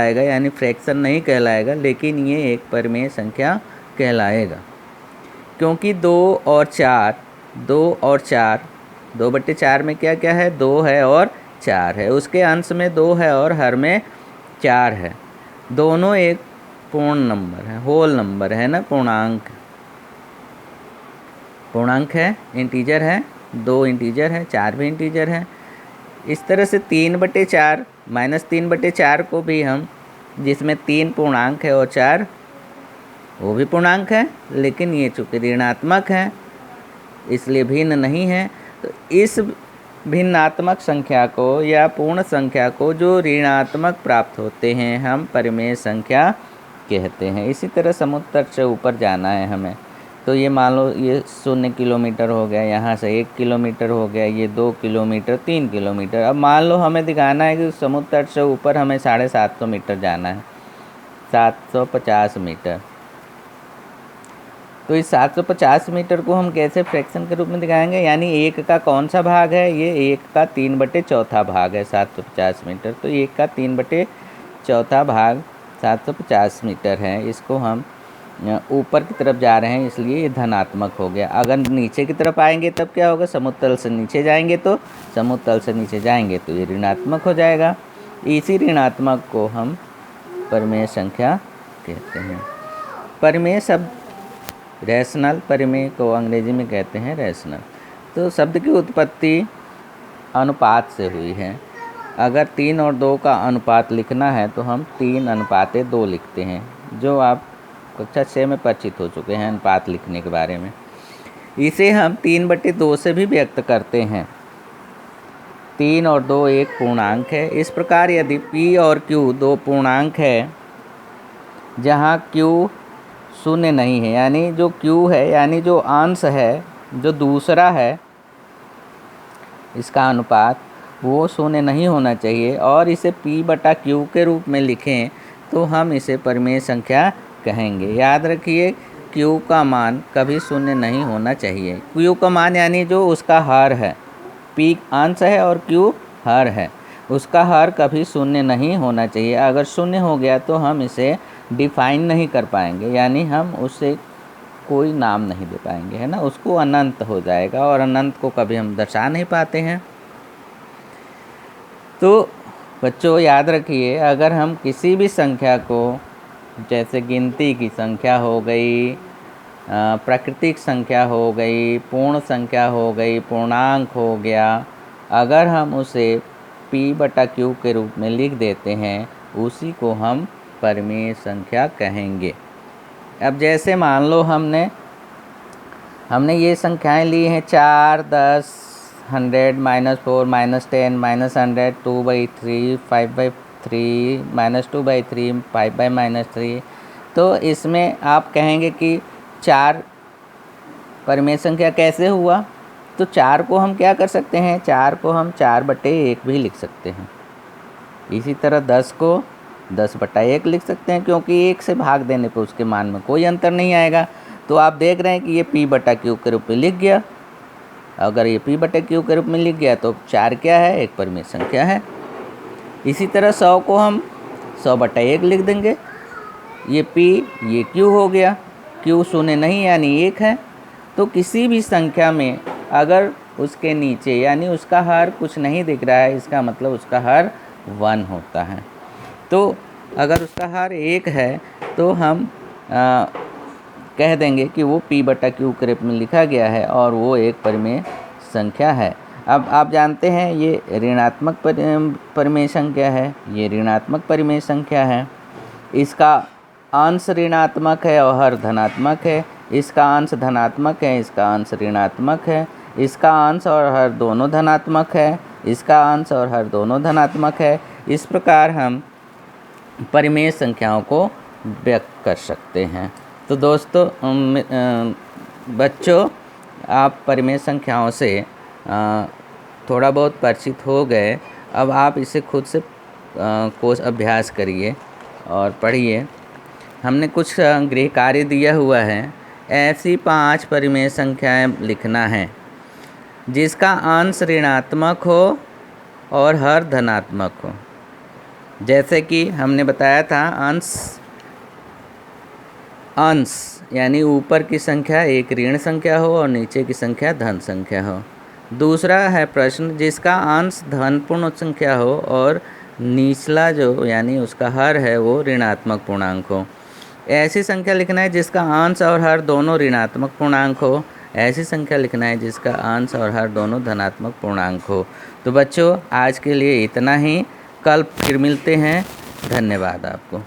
आएगा, यानी फ्रैक्शन नहीं कहलाएगा, लेकिन ये एक परिमेय संख्या कहलाएगा। क्योंकि 2 और 4, 2/4 में क्या क्या है, 2 है और 4 है, उसके अंश में 2 है और हर में 4 है। दोनों एक पूर्ण नंबर है, होल नंबर है ना, पूर्णांक है, इंटीजर है, 2 इंटीजर है, 4 भी इंटीजर है। इस तरह से 3/4 -3/4 को भी हम, जिसमें 3 पूर्णांक है और 4 वो भी पूर्णांक है, लेकिन ये चूँकि ऋणात्मक है इसलिए भिन्न नहीं है। तो इस भिन्नात्मक संख्या को या पूर्ण संख्या को जो ऋणात्मक प्राप्त होते हैं हम परिमेय संख्या कहते हैं। इसी तरह समुद्र तट से ऊपर जाना है हमें, तो ये मान लो ये 0 किलोमीटर हो गया, यहाँ से 1 किलोमीटर हो गया, ये 2 किलोमीटर, 3 किलोमीटर। अब मान लो हमें दिखाना है कि समुद्र तट से ऊपर हमें 750 मीटर जाना है, 750 मीटर। तो इस 750 मीटर को हम कैसे फ्रैक्शन के रूप में दिखाएंगे, यानी 1 का कौन सा भाग है, ये 1 का 3/4 भाग है 750 मीटर। तो 1 का 3/4 भाग 750 मीटर है। इसको हम ऊपर की तरफ जा रहे हैं इसलिए ये धनात्मक हो गया। अगर नीचे की तरफ आएंगे तब क्या होगा, समुद्र तल से नीचे जाएंगे तो ये ऋणात्मक हो जाएगा। इसी ऋणात्मक को हम परिमेय संख्या कहते हैं। परिमेय शब्द रैशनल, परिमेय को अंग्रेजी में कहते हैं रैशनल। तो शब्द की उत्पत्ति अनुपात से हुई है। अगर 3 और 2 का अनुपात लिखना है तो हम 3:2 लिखते हैं, जो आप कक्षा 6 में परिचित हो चुके हैं अनुपात लिखने के बारे में। इसे हम 3/2 से भी व्यक्त करते हैं। 3 और 2 एक पूर्णांक है। इस प्रकार यदि P और Q दो पूर्णांक है जहाँ Q 0 नहीं है, यानी जो Q है, यानी जो अंश है, जो दूसरा है इसका अनुपात, वो 0 नहीं होना चाहिए, और इसे P/Q के रूप में लिखें तो हम इसे परिमेय संख्या कहेंगे। याद रखिए Q का मान कभी 0 नहीं होना चाहिए। Q का मान यानी जो उसका हर है, P अंश है और Q हर है, उसका हर कभी 0 नहीं होना चाहिए। अगर 0 हो गया तो हम इसे डिफाइन नहीं कर पाएंगे, यानी हम उससे कोई नाम नहीं दे पाएंगे, है ना, उसको अनंत हो जाएगा, और अनंत को कभी हम दर्शा नहीं पाते हैं। तो बच्चों याद रखिए, अगर हम किसी भी संख्या को, जैसे गिनती की संख्या हो गई, प्राकृतिक संख्या हो गई, पूर्ण संख्या हो गई, पूर्णांक हो गया, अगर हम उसे P/Q के रूप में लिख देते हैं, उसी को हम परिमेय संख्या कहेंगे। अब जैसे मान लो हमने ये संख्याएं ली हैं 4, 10, 100, -4, -10, -100, 2/3, 5/3, -2/3, 5/-3। तो इसमें आप कहेंगे कि 4 परिमेय संख्या कैसे हुआ। तो 4 को हम क्या कर सकते हैं, 4 को हम 4/1 भी लिख सकते हैं। इसी तरह 10 को 10/1 लिख सकते हैं, क्योंकि 1 से भाग देने पर उसके मान में कोई अंतर नहीं आएगा। तो आप देख रहे हैं कि ये P/Q के रूप में लिख गया। अगर ये P/Q के रूप में लिख गया तो 4 क्या है, एक परिमेय संख्या है। इसी तरह 100 को हम 100/1 लिख देंगे। ये P, ये Q हो गया। Q 0 नहीं यानी 1 है। तो किसी भी संख्या में अगर उसके नीचे यानी उसका हर कुछ नहीं दिख रहा है, इसका मतलब उसका हर 1 होता है। तो अगर उसका हर 1 है तो हम कह देंगे कि वो P/Q के रूप में लिखा गया है और वो एक परिमेय संख्या है। अब आप जानते हैं ये ऋणात्मक परिमेय संख्या है, ये ऋणात्मक परिमेय संख्या है। इसका अंश ऋणात्मक है और हर धनात्मक है। इसका अंश धनात्मक है, इसका अंश ऋणात्मक है। इसका अंश और हर दोनों धनात्मक है, इसका अंश और हर दोनों धनात्मक है। इस प्रकार हम परिमेय संख्याओं को व्यक्त कर सकते हैं। तो दोस्तों बच्चों, आप परिमेय संख्याओं से थोड़ा बहुत परिचित हो गए। अब आप इसे खुद से कोर्स अभ्यास करिए और पढ़िए। हमने कुछ गृह कार्य दिया हुआ है। ऐसी 5 परिमेय संख्याएं लिखना है जिसका अंश ऋणात्मक हो और हर धनात्मक हो। जैसे कि हमने बताया था अंश यानी ऊपर की संख्या एक ऋण संख्या हो और नीचे की संख्या धन संख्या हो। दूसरा है प्रश्न जिसका अंश धन पूर्ण संख्या हो और निचला जो यानी उसका हर है वो ऋणात्मक पूर्णांक हो। ऐसी संख्या लिखना है जिसका अंश और हर दोनों ऋणात्मक पूर्णांक हो। ऐसी संख्या लिखना है जिसका अंश और हर दोनों धनात्मक पूर्णांक हो। तो बच्चों आज के लिए इतना ही, कल फिर मिलते हैं। धन्यवाद आपको।